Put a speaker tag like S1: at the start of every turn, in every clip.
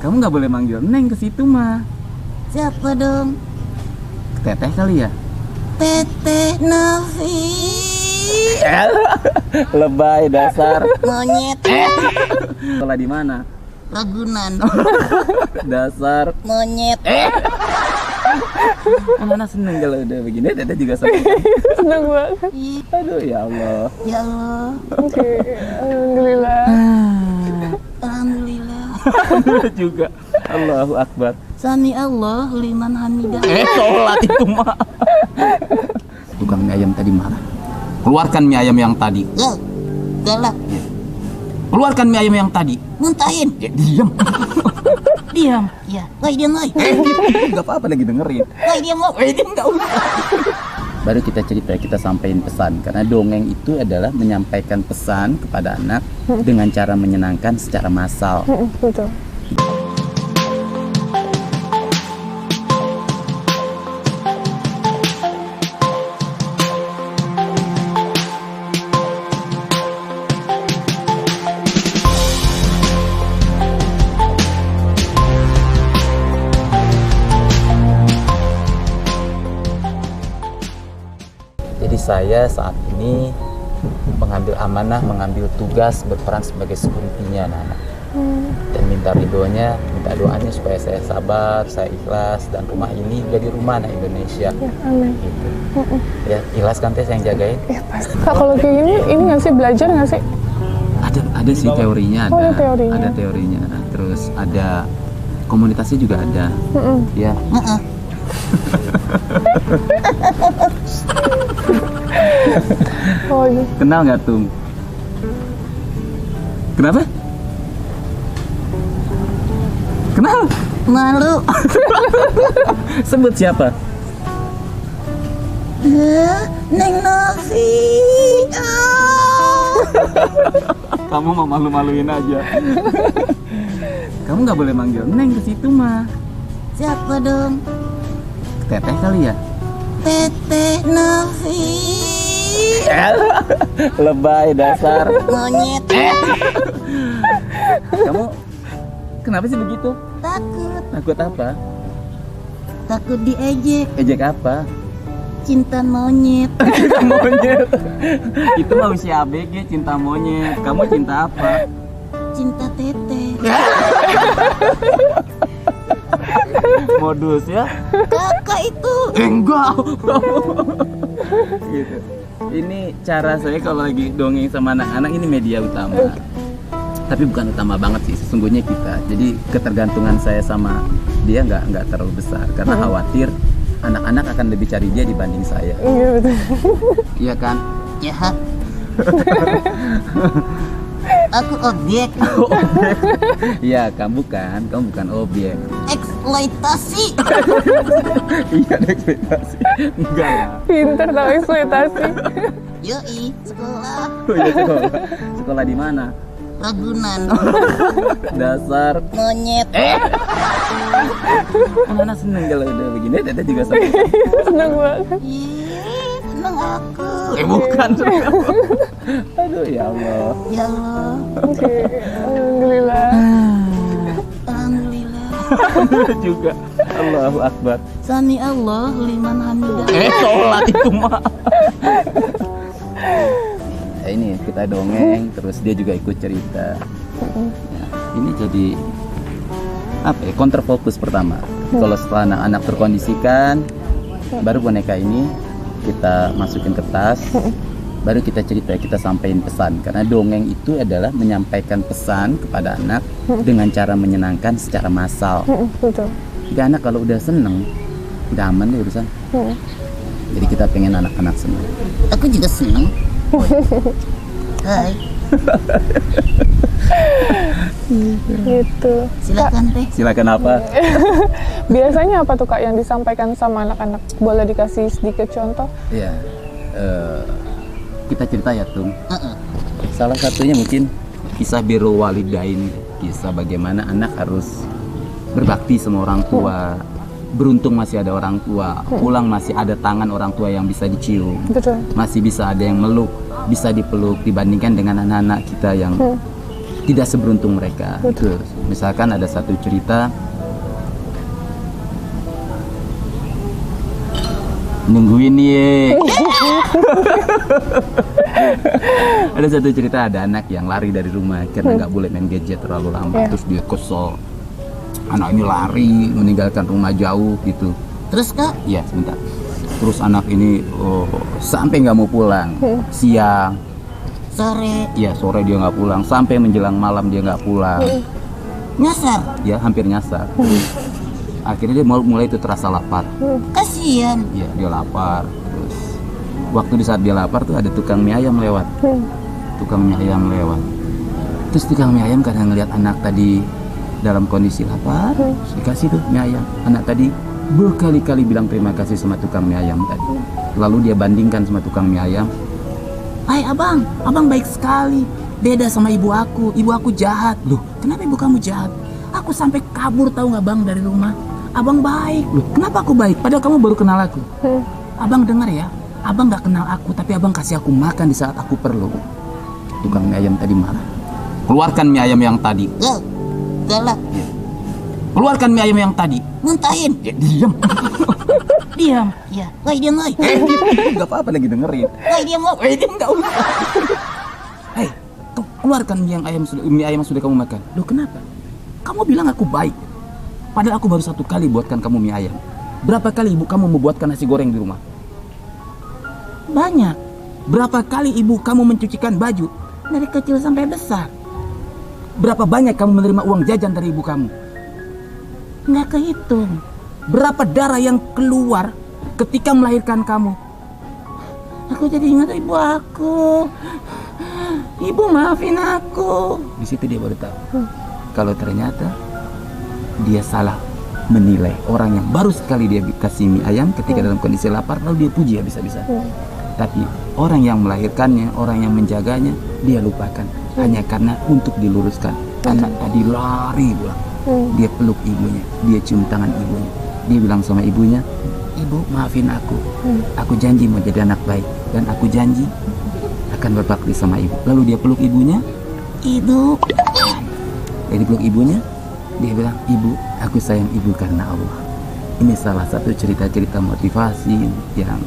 S1: Kamu nggak boleh manggil Neng ke situ mah.
S2: Siapa dong?
S1: Teteh kali ya?
S2: Teteh Nafi.
S1: Lebay dasar.
S2: Monyet.
S1: Sekolah di mana?
S2: Ragunan.
S1: Dasar.
S2: Monyet.
S1: Anak seneng kalau udah begini. Teteh juga seneng.
S3: Seneng banget.
S2: Ih,
S1: Aduh ya Allah.
S2: ya Allah.
S3: Oke, alhamdulillah.
S2: Alhamdulillah.
S1: Juga. Allahu Akbar.
S2: Sami Allah liman hamidah.
S1: Sholat itu mah. Tukang mie ayam tadi marah. Keluarkan mie ayam yang tadi.
S2: Ya, galak.
S1: Keluarkan mie ayam yang tadi.
S2: Muntahin.
S1: Ya, diam.
S2: Diam. Ya, woi diam woi.
S1: Gak apa-apa lagi dengerin.
S2: Woi diam woi.
S1: Diam nggak usah. Baru kita cerita, kita sampaikan pesan. Karena dongeng itu adalah menyampaikan pesan kepada anak dengan cara menyenangkan secara massal.
S3: Betul.
S1: Jadi saya saat ini mengambil amanah, mengambil tugas berperan sebagai security-nya anak-anak. Dan minta ridhonya, minta doanya supaya saya sabar, saya ikhlas, dan rumah ini jadi rumah anak Indonesia.
S3: Ya, amin.
S1: Gitu. Ya, ikhlas kan Teh yang jagain?
S3: Ya pasti. Kak, kalau kayak gini, ini nggak sih belajar nggak sih?
S1: Ada sih teorinya,
S3: Oh, ada teorinya.
S1: ada teorinya. Terus ada komunitasnya juga ada. Ya.
S3: Oh iya.
S1: Kenal nggak Tung? Kenapa? Kenal?
S2: Malu.
S1: Sebut siapa?
S2: Neng Nafi.
S1: Kamu mau malu-maluin aja. Kamu nggak boleh manggil Neng ke situ mah.
S2: Siapa dong?
S1: Teteh kali ya?
S2: Teteh Nafi.
S1: Lebay dasar.
S2: Monyet.
S1: Kamu kenapa sih begitu?
S2: Takut.
S1: Takut apa?
S2: Takut diejek.
S1: Ejek apa?
S2: Cinta monyet.
S1: Cinta monyet. Itu mah usia ABG, cinta monyet. Kamu cinta apa?
S2: Cinta teteh.
S1: Modus ya?
S2: Kakak itu.
S1: Enggak. Gitu. Ini cara saya kalau lagi dongeng sama anak-anak, ini media utama. Tapi bukan utama banget sih sesungguhnya kita. Jadi ketergantungan saya sama dia nggak terlalu besar karena khawatir anak-anak akan lebih cari dia dibanding saya.
S3: Iya betul.
S1: Iya kan?
S2: Ya. Aku objek.
S1: Iya, kamu bukan objek.
S2: Eksploitasi.
S1: Iya, ekspektasi. Enggak lah.
S3: Pinter tau eksploitasi.
S2: Yoi, sekolah.
S1: Oh iya, sekolah di mana?
S2: Ragunan.
S1: Dasar.
S2: Monyet.
S1: Anak-anak seneng kalau udah begini. Teteh juga seneng.
S3: Seneng banget.
S2: Ih, seneng aku.
S1: Bukan. Aduh ya Allah.
S2: Ya Allah.
S3: Oke, alhamdulillah.
S2: Alhamdulillah.
S1: Juga. Allahu Akbar.
S2: Sami Allah liman hamidah.
S1: Sholat itu mah. Ya, ini kita dongeng, terus dia juga ikut cerita. Ya, ini jadi apa ya? Counterfocus pertama. Kalau setelah anak-anak terkondisikan, baru boneka ini kita masukin ke tas. Baru kita cerita, kita sampaikan pesan. Karena dongeng itu adalah menyampaikan pesan kepada anak dengan cara menyenangkan secara massal.
S3: Betul.
S1: Jadi anak kalau udah seneng, udah aman deh urusan. Jadi kita pengen anak-anak seneng.
S2: Aku juga seneng. Hai.
S3: Gitu.
S2: Silakan teh.
S1: Silakan apa?
S3: Biasanya apa tuh Kak yang disampaikan sama anak-anak? Boleh dikasih sedikit contoh?
S1: Iya. Kita cerita ya Tung. Salah satunya mungkin kisah birrul walidain, kisah bagaimana anak harus berbakti sama orang tua. Beruntung masih ada orang tua, pulang masih ada tangan orang tua yang bisa dicium,
S3: Betul.
S1: masih bisa ada yang meluk, bisa dipeluk dibandingkan dengan anak-anak kita yang tidak seberuntung mereka. Terus, misalkan ada satu cerita nungguin nih. Ada satu cerita, ada anak yang lari dari rumah karena nggak boleh main gadget terlalu lama. Terus dia kesel, anak ini lari meninggalkan rumah jauh gitu.
S2: Terus Kak?
S1: Iya sebentar. Terus anak ini sampai nggak mau pulang, siang,
S2: Sore.
S1: ya sore dia nggak pulang, sampai menjelang malam dia nggak pulang.
S2: Nyasar.
S1: Ya hampir nyasar. Akhirnya dia mulai itu terasa lapar.
S2: Kasian.
S1: Ya dia lapar. Terus waktu di saat dia lapar tuh ada tukang mie ayam lewat. Tukang mie ayam lewat. Terus tukang mie ayam karena ngelihat anak tadi dalam kondisi lapar, dikasih tuh mie ayam. Anak tadi berkali-kali bilang terima kasih sama tukang mie ayam tadi. Lalu dia bandingkan sama tukang mie ayam.
S2: Hai abang, abang baik sekali. Beda sama ibu aku jahat.
S1: Loh,
S2: Kenapa ibu kamu jahat? Aku sampai kabur tahu nggak bang dari rumah. Abang baik.
S1: loh, kenapa aku baik? Padahal kamu baru kenal aku.
S2: Abang dengar ya, abang nggak kenal aku, tapi abang kasih aku makan di saat aku perlu.
S1: Tukang mie ayam tadi marah. Keluarkan mie ayam yang tadi.
S2: Galak,
S1: Keluarkan mie ayam yang tadi.
S2: muntahin.
S1: Ya, diam.
S2: Diam. Ya, woi diam woi.
S1: Gak apa-apa lagi dengerin.
S2: Woi diam woi.
S1: Diam nggak usah. Hei, keluarkan mie ayam yang sudah kamu makan. Loh kenapa? Kamu bilang aku baik. Padahal aku baru satu kali buatkan kamu mie ayam. Berapa kali ibu kamu membuatkan nasi goreng di rumah?
S2: Banyak.
S1: Berapa kali ibu kamu mencucikan baju?
S2: Dari kecil sampai besar.
S1: Berapa banyak kamu menerima uang jajan dari ibu kamu?
S2: Nggak kehitung.
S1: Berapa darah yang keluar ketika melahirkan kamu?
S2: Aku jadi ingat ibu aku. Ibu maafin aku.
S1: Di situ dia baru tahu. Kalau ternyata dia salah menilai orang yang baru sekali dia kasih mie ayam ketika dalam kondisi lapar, lalu dia puji habis-habisan. Tapi orang yang melahirkannya, orang yang menjaganya, dia lupakan. Hanya karena untuk diluruskan. Anak tadi lari pulang. Dia peluk ibunya, dia cium tangan ibunya. Dia bilang sama ibunya, "Ibu, maafin aku. Aku janji mau jadi anak baik. Dan aku janji akan berbakti sama ibu." Lalu dia peluk ibunya.
S2: Ibu.
S1: Dia peluk ibunya. Dia bilang, "Ibu, aku sayang ibu karena Allah." Ini salah satu cerita-cerita motivasi yang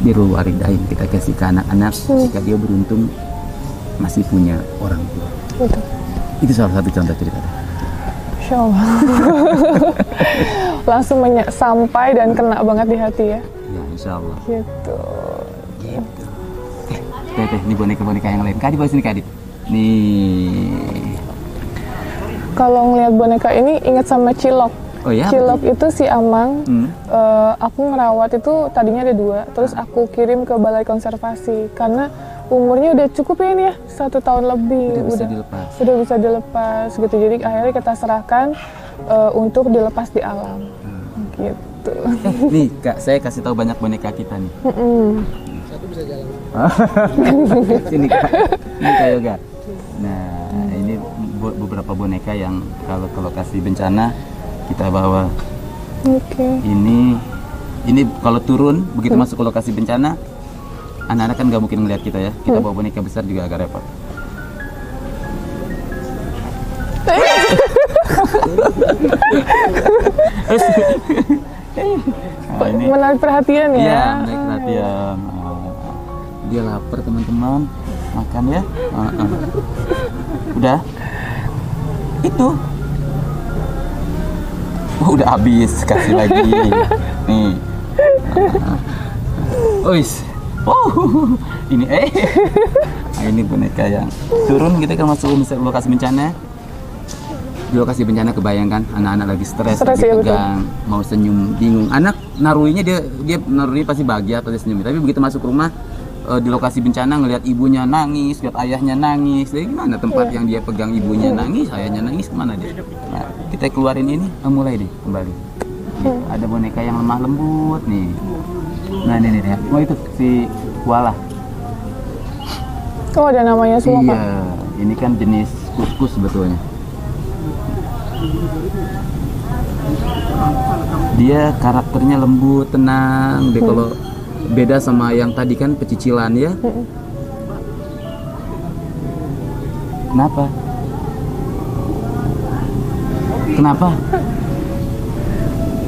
S1: birrul walidain kita kasih ke anak-anak jika dia beruntung masih punya orang tua.
S3: Betul.
S1: Itu salah satu contoh cerita.
S3: Insya Allah. Langsung sampai dan kena banget di hati ya.
S1: Ya, insya Allah.
S3: Gitu.
S1: Gitu. Teh, ini boneka-boneka yang lain. Kak Adit, bawa sini Kak Adit. Nih.
S3: Kalau ngelihat boneka ini ingat sama Cilok.
S1: Oh ya?
S3: Cilok itu si Amang.
S1: Hmm.
S3: Aku ngerawat itu tadinya ada 2. Terus aku kirim ke balai konservasi karena umurnya udah cukup ya ini ya, 1 tahun lebih.
S1: Udah bisa dilepas.
S3: Sudah bisa dilepas gitu. Jadi akhirnya kita serahkan untuk dilepas di alam. Gitu.
S1: Nih Kak, saya kasih tahu banyak boneka kita nih.
S4: Satu bisa jalan.
S1: Sini Kak. Ini Kak Yoga. Nah, ini beberapa boneka yang kalau ke lokasi bencana kita bawa.
S3: Oke.
S1: Ini kalau turun begitu masuk ke lokasi bencana, anak-anak kan nggak mungkin ngeliat kita ya. Kita bawa boneka besar juga agak repot. Nah, ini
S3: Menarik perhatian ya.
S1: iya, menarik perhatian. Dia lapar teman-teman, makan ya. Udah. Itu. Oh, udah habis, kasih lagi. Nih. Ois. Oh, ini Nah, ini boneka yang turun kita kan masuk lokasi bencana. Di lokasi bencana kebayangkan anak-anak lagi stres, lagi
S3: ya,
S1: tegang, mau senyum, bingung. Anak naruhinya dia naruhinya pasti bahagia, pasti senyum. Tapi begitu masuk rumah di lokasi bencana ngelihat ibunya nangis, lihat ayahnya nangis. Jadi gimana tempat yang dia pegang ibunya nangis, ayahnya nangis, kemana dia? Nah, kita keluarin ini, mulai deh kembali. Ada boneka yang lemah lembut nih. Nah ini nih, oh itu si koala.
S3: Oh ada namanya semua Pak?
S1: Iya, ini kan jenis kuskus sebetulnya. Dia karakternya lembut, tenang. Dia kalau beda sama yang tadi kan pecicilan ya. Kenapa? Kenapa?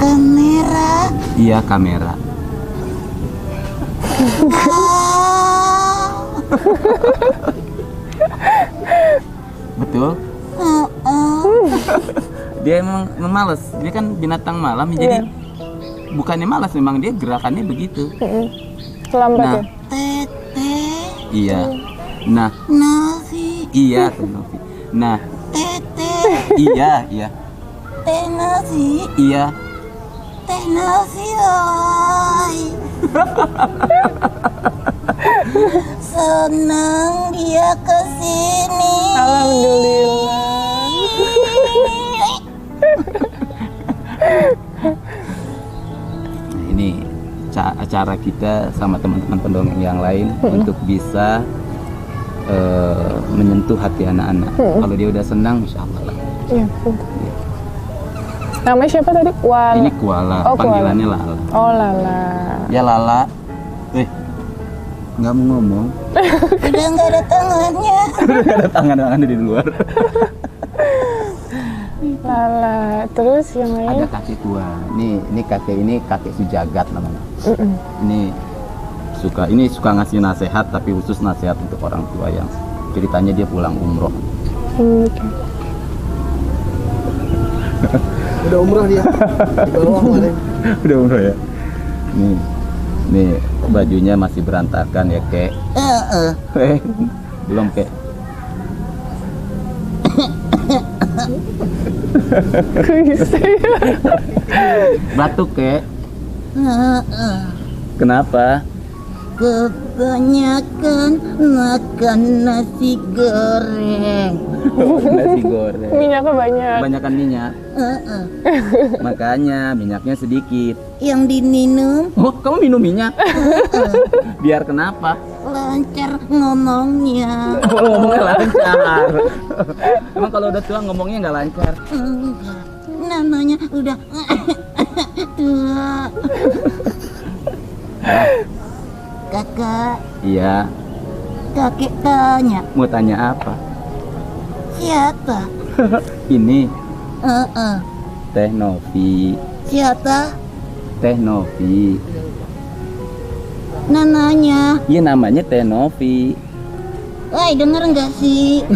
S2: Kamera.
S1: Iya, kamera. Betul? Dia emang malas. Dia kan binatang malam, jadi bukannya malas, memang dia gerakannya begitu.
S3: Lambat
S1: Nah,
S3: ya.
S2: Tete.
S1: iya. Nah,
S2: Nasi.
S1: iya, Teh Novi. Nah,
S2: Tete.
S1: iya, iya,
S2: Teh nasi.
S1: iya.
S2: Teh nasi. Oi. Senang dia kesini.
S3: Alhamdulillah.
S1: Nah, ini acara kita sama teman-teman pendongeng yang lain untuk bisa menyentuh hati anak-anak. Kalau dia udah senang, insya Allah lah.
S3: Iya. Namanya siapa tadi? Wala.
S1: Ini Kuala,
S3: Oh,
S1: panggilannya Lala.
S3: Oh, Lala.
S1: Ya Lala, nggak mau ngomong.
S2: Udah nggak ada tangannya.
S1: Udah ada tangan-tangannya di luar.
S3: Lala. Terus yang lain?
S1: Ada kakek tua. Ini kakek Sujagat namanya. Ini suka ngasih nasihat, tapi khusus nasihat untuk orang tua yang ceritanya dia pulang umroh.
S3: Oke.
S4: Udah umroh dia. Di bawah kemarin.
S1: Udah umroh ya. Nih bajunya masih berantakan ya, Kek. Belum, Kek. Batuk, Kek. Kenapa?
S2: Kebanyakan makan nasi goreng.
S1: Nasi goreng.
S3: Minyaknya banyak.
S1: Kebanyakan minyak. Makanya minyaknya sedikit.
S2: Yang diminum
S1: Oh, kamu minum minyak? Biar kenapa?
S2: lancar ngomongnya.
S1: Oh, ngomongnya lancar. Emang kalau udah tua ngomongnya nggak lancar?
S2: Enggak, namanya udah tua. Kakak,
S1: Iya.
S2: kakek tanya
S1: Mau tanya apa?
S2: siapa?
S1: Ini
S2: Heeh.
S1: Teh Novi.
S2: Siapa?
S1: Teh Novi.
S2: Namanya.
S1: Iya, namanya Teh Novi.
S2: Woi, denger nggak sih?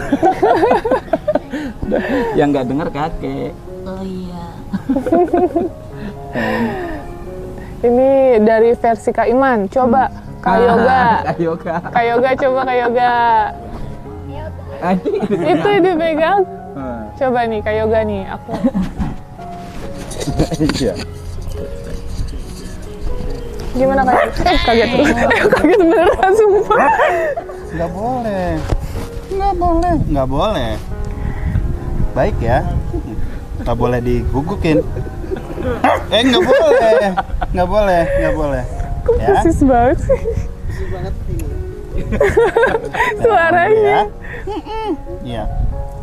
S1: Yang nggak dengar kakek.
S2: Oh iya.
S3: Ini dari versi Kak Iman. Coba Kak Yoga.
S1: Kak Yoga.
S3: Kak Yoga, coba Kak Yoga. Itu yang dipegang. Coba nih Kak Yoga nih, aku.
S1: Iya.
S3: Gimana Kak? Kaget terus. Kaget beneran sumpah.
S5: Nggak boleh. Nggak boleh. Baik ya. Nggak boleh digugukin. Nggak boleh.
S3: Kok
S5: Ya.
S3: persis banget sih suaranya.
S5: Iya.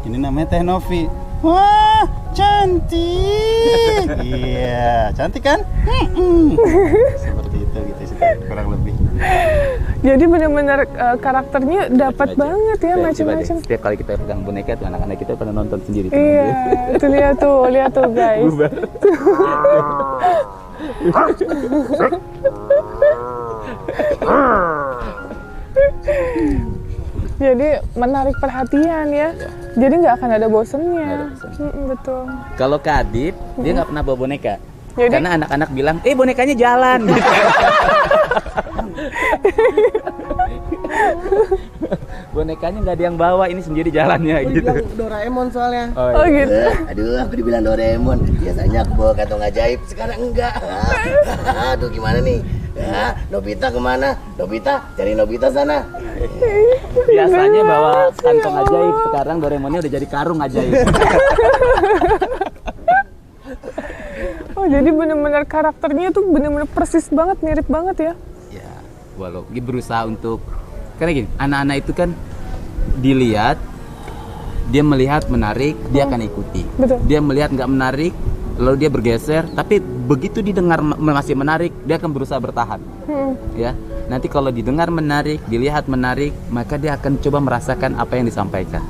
S5: Ini namanya Teh Novi. Wah, cantik. Iya, cantik kan? Seperti itu gitu sih, kurang lebih.
S3: Jadi benar-benar karakternya dapat banget ya,
S1: Coba deh,
S3: macam-macam.
S1: setiap kali kita pegang boneka tuh anak-anak kita pada nonton sendiri.
S3: Iya, tuh lihat tuh guys.
S1: Berubah.
S3: Jadi menarik perhatian ya. Jadi nggak akan ada bosennya.
S1: Nggak ada bosen.
S3: Betul.
S1: Kalau Kak Adit, dia nggak pernah bawa boneka.
S3: Jadi
S1: Karena anak-anak bilang, bonekanya jalan. Gitu. Bonekanya nggak ada yang bawa, ini sendiri jalannya gitu.
S4: Dibilang Doraemon soalnya.
S3: oh gitu.
S6: Aduh, aku dibilang Doraemon. Biasanya aku bawa kantong ajaib, sekarang enggak. Aduh, gimana nih? Ya, Nobita kemana? Nobita, cari Nobita sana.
S1: Biasanya bawa kantong ajaib, sekarang Doraemonnya udah jadi karung ajaib.
S3: Oh jadi benar-benar karakternya tuh benar-benar persis banget, mirip banget ya.
S1: Ya, walau dia berusaha untuk, karena gini, anak-anak itu kan dilihat, dia melihat menarik, dia akan ikuti.
S3: Betul.
S1: Dia melihat nggak menarik, lalu dia bergeser. Tapi begitu didengar masih menarik, dia akan berusaha bertahan. Ya. Nanti kalau didengar menarik, dilihat menarik, maka dia akan coba merasakan apa yang disampaikan.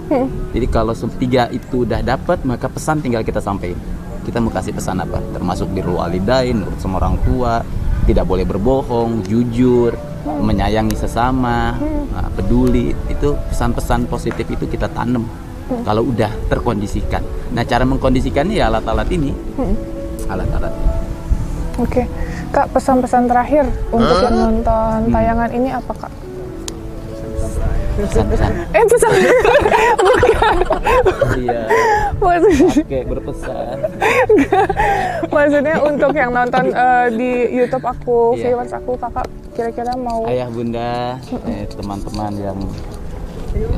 S1: Jadi kalau 3 itu udah dapat, maka pesan tinggal kita sampaikan. Kita mau kasih pesan apa? Termasuk birrul walidain, nurut sama orang tua, tidak boleh berbohong, jujur, menyayangi sesama, peduli. Itu pesan-pesan positif itu kita tanam kalau udah terkondisikan. Nah, cara mengkondisikannya ya alat-alat ini. Alat-alat.
S3: Oke. Kak, pesan-pesan terakhir untuk yang nonton tayangan ini apa, Kak?
S1: Pesan-pesan.
S3: Pesan.
S1: Iya.
S3: Maksudnya,
S1: Kayak berpesan.
S3: maksudnya untuk yang nonton di YouTube aku,
S1: Iya.
S3: viewers aku, Kakak kira-kira mau
S1: Ayah bunda, teman-teman yang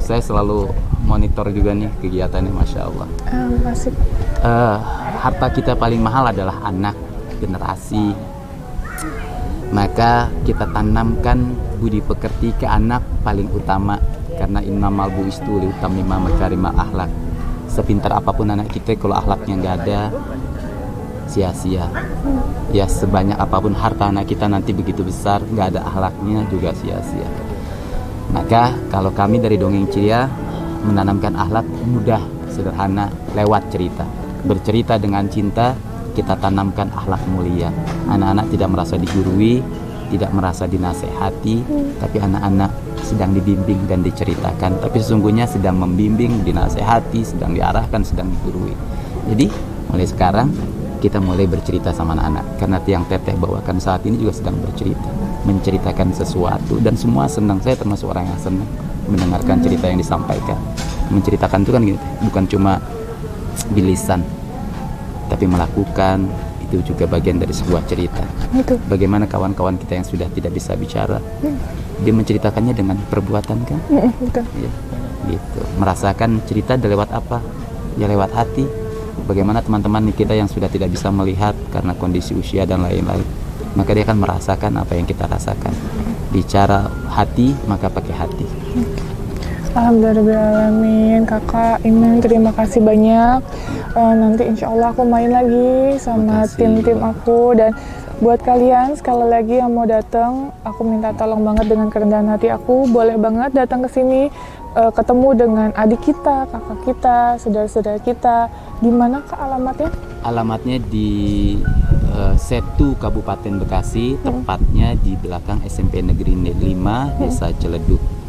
S1: saya selalu monitor juga nih kegiatannya, masya Allah.
S3: masih
S1: Harta kita paling mahal adalah anak, generasi. Maka kita tanamkan budi pekerti ke anak paling utama, karena innamal bu'istu liutammima makarimal akhlak. Sepintar apapun anak kita, kalau akhlaknya nggak ada, sia-sia. Ya sebanyak apapun harta anak kita nanti begitu besar, nggak ada akhlaknya juga sia-sia. Maka kalau kami dari Dongeng Ceria menanamkan akhlak mudah, sederhana, lewat cerita. Bercerita dengan cinta, kita tanamkan akhlak mulia. Anak-anak tidak merasa digurui, tidak merasa dinasehati, tapi anak-anak sedang dibimbing dan diceritakan. Tapi sesungguhnya sedang membimbing, dinasehati, sedang diarahkan, sedang digurui. Jadi mulai sekarang kita mulai bercerita sama anak-anak. Karena yang Teteh bawakan saat ini juga sedang bercerita, menceritakan sesuatu, dan semua senang. Saya termasuk orang yang senang mendengarkan cerita yang disampaikan. Menceritakan itu kan gitu, bukan cuma bilisan, tapi melakukan itu juga bagian dari sebuah cerita.
S3: itu.
S1: Bagaimana kawan-kawan kita yang sudah tidak bisa bicara, dia menceritakannya dengan perbuatan kan?
S3: Betul.
S1: Ya, gitu. Merasakan cerita lewat apa? Ya lewat hati. Bagaimana teman-teman kita yang sudah tidak bisa melihat karena kondisi usia dan lain-lain, maka dia akan merasakan apa yang kita rasakan. Bicara hati, maka pakai hati.
S3: Alhamdulillahirrahmanirrahim. Kakak Iman, terima kasih banyak. Nanti insya Allah aku main lagi sama
S1: Terima kasih.
S3: tim-tim aku. Dan buat kalian sekali lagi yang mau datang, aku minta tolong banget dengan kerendahan hati aku, boleh banget datang ke sini, ketemu dengan adik kita, kakak kita, saudara-saudara kita. Di mana Kak alamatnya?
S1: Alamatnya di Setu, Kabupaten Bekasi, tepatnya di belakang SMP Negeri 5, Desa Celeduk.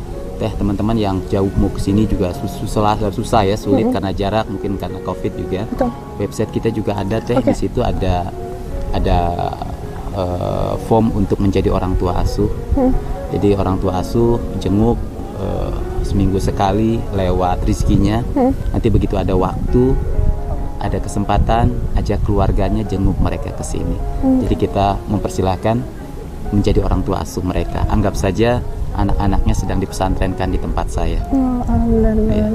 S1: Teman-teman yang jauh mau ke sini juga susah ya, sulit karena jarak, mungkin karena Covid juga.
S3: Betul.
S1: Website kita juga ada di situ ada form untuk menjadi orang tua asuh. Jadi orang tua asuh jenguk seminggu sekali lewat rizkinya. Nanti begitu ada waktu, ada kesempatan, ajak keluarganya jenguk mereka ke sini. Jadi kita mempersilahkan menjadi orang tua asuh mereka. Anggap saja anak-anaknya sedang dipesantrenkan di tempat saya.
S3: Alhamdulillah.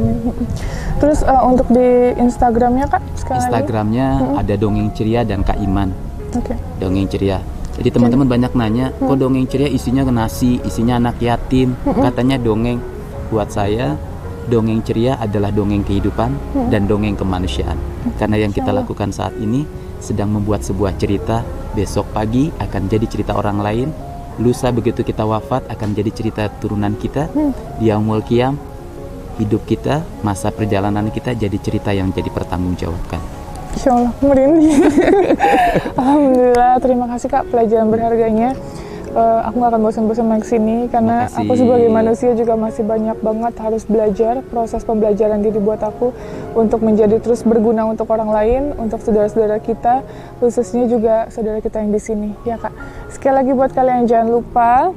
S3: Terus untuk di Instagramnya Kak sekali lagi?
S1: Instagramnya ada Dongeng Ceria dan Kak Iman.
S3: Oke.
S1: Dongeng Ceria. Jadi teman-teman banyak nanya, kok Dongeng Ceria isinya nasi, isinya anak yatim, katanya dongeng. Buat saya, Dongeng Ceria adalah dongeng kehidupan dan dongeng kemanusiaan. Karena yang kita lakukan saat ini sedang membuat sebuah cerita, besok pagi akan jadi cerita orang lain, lusa begitu kita wafat akan jadi cerita turunan kita, di yaumul qiyam hidup kita, masa perjalanan kita jadi cerita yang jadi pertanggungjawabkan.
S3: Insya Allah merinding. Alhamdulillah, terima kasih Kak pelajaran berharganya. Aku gak akan bosan-bosan main kesini karena
S1: Makasih.
S3: aku sebagai manusia juga masih banyak banget harus belajar. Proses pembelajaran diri buat aku untuk menjadi terus berguna untuk orang lain, untuk saudara-saudara kita, khususnya juga saudara kita yang di sini, ya Kak. Sekali lagi buat kalian jangan lupa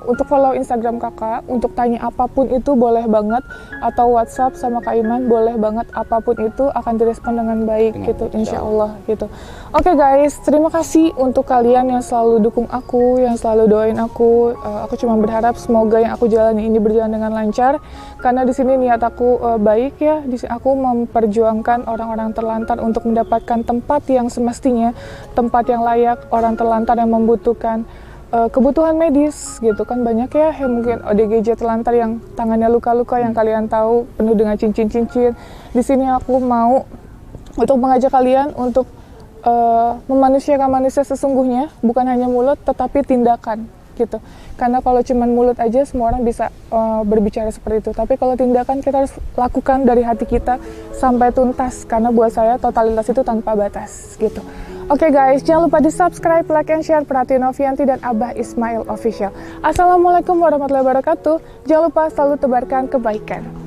S3: untuk follow Instagram kakak, untuk tanya apapun itu boleh banget, atau WhatsApp sama Kak Iman boleh banget, apapun itu akan direspon dengan baik
S1: Dengan
S3: gitu,
S1: baik,
S3: insya Allah gitu. Oke guys, terima kasih untuk kalian yang selalu dukung aku, yang selalu doain aku. Aku cuma berharap semoga yang aku jalani ini berjalan dengan lancar, karena di sini niat aku baik ya. Di sini aku memperjuangkan orang-orang terlantar untuk mendapatkan tempat yang semestinya, tempat yang layak, orang terlantar yang membutuhkan kebutuhan medis gitu kan. Banyak ya yang mungkin ODGJ terlantar yang tangannya luka-luka yang kalian tahu penuh dengan cincin-cincin. Di sini aku mau untuk mengajak kalian untuk memanusiakan manusia sesungguhnya, bukan hanya mulut tetapi tindakan. gitu. Karena kalau cuman mulut aja semua orang bisa berbicara seperti itu, tapi kalau tindakan kita harus lakukan dari hati kita sampai tuntas, karena buat saya totalitas itu tanpa batas gitu. Oke guys, jangan lupa di subscribe, like, and share Prati Novianti dan Abah Ismail Official. Assalamualaikum warahmatullahi wabarakatuh. Jangan lupa selalu tebarkan kebaikan.